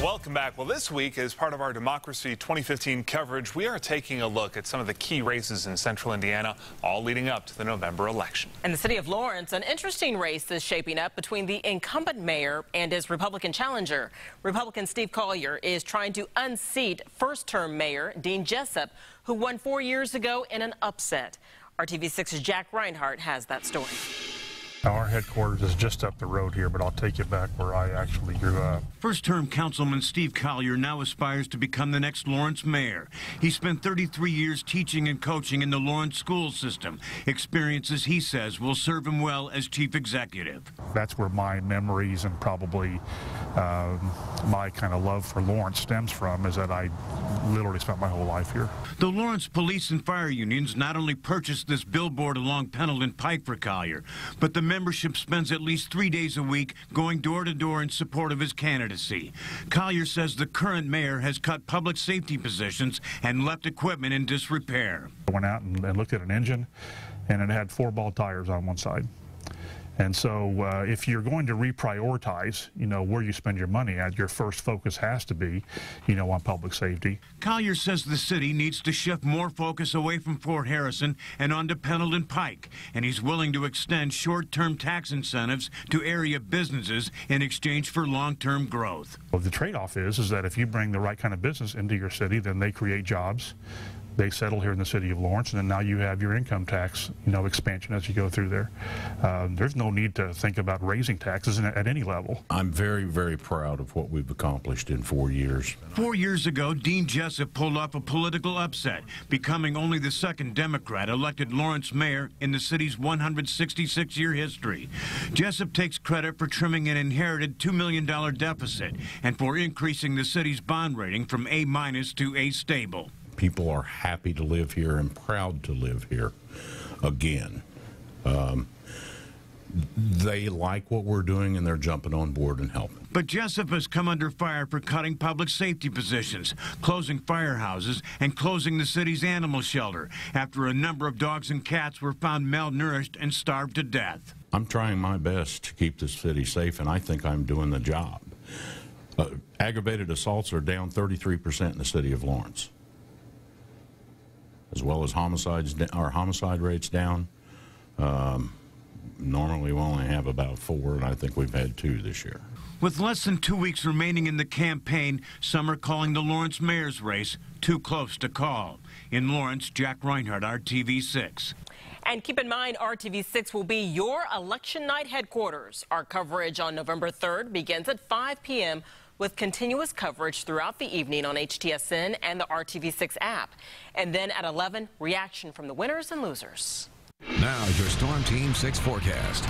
Welcome back. Well, this week, as part of our Democracy 2015 coverage, we are taking a look at some of the key races in central Indiana, all leading up to the November election. In the city of Lawrence, an interesting race is shaping up between the incumbent mayor and his Republican challenger. Republican Steve Collier is trying to unseat first-term mayor Dean Jessup, who won 4 years ago in an upset. RTV6's Jack Reinhardt has that story. Our headquarters is just up the road here, but I'll take you back where I actually grew up. First-term Councilman Steve Collier now aspires to become the next Lawrence mayor. He spent 33 years teaching and coaching in the Lawrence school system, experiences he says will serve him well as chief executive. That's where my memories and probably my kind of love for Lawrence stems from, is that I literally spent my whole life here. The Lawrence Police and Fire Unions not only purchased this billboard along Pendleton Pike for Collier, but the membership spends at least 3 days a week going door to door in support of his candidacy. Collier says the current mayor has cut public safety positions and left equipment in disrepair. I went out and looked at an engine, and it had 4 ball tires on one side. And so if you're going to reprioritize, where you spend your money at, your first focus has to be, on public safety. Collier says the city needs to shift more focus away from Fort Harrison and onto Pendleton Pike, and he's willing to extend short-term tax incentives to area businesses in exchange for long-term growth. Well, the trade-off is that if you bring the right kind of business into your city, then they create jobs. They settle here in the city of Lawrence, and then now you have your income tax, expansion as you go through there. There's no need to think about raising taxes at any level. I'm very, very proud of what we've accomplished in 4 years. 4 years ago, Dean Jessup pulled off a political upset, becoming only the second Democrat elected Lawrence mayor in the city's 166-year history. Jessup takes credit for trimming an inherited $2 million deficit and for increasing the city's bond rating from A- to A stable. People are happy to live here and proud to live here again. They like what we're doing, and they're jumping on board and helping. But Jessup has come under fire for cutting public safety positions, closing firehouses, and closing the city's animal shelter after a number of dogs and cats were found malnourished and starved to death. I'm trying my best to keep this city safe, and I think I'm doing the job. Aggravated assaults are down 33% in the city of Lawrence, as well as our homicide rates down. Normally we only have about 4, and I think we've had 2 this year. With less than 2 weeks remaining in the campaign, some are calling the Lawrence mayor's race too close to call. In Lawrence, Jack Reinhardt, RTV6. And keep in mind, RTV6 will be your election night headquarters. Our coverage on November 3rd begins at 5 p.m. with continuous coverage throughout the evening on HTSN and the RTV6 app. And then at 11, reaction from the winners and losers. Now your Storm Team 6 forecast.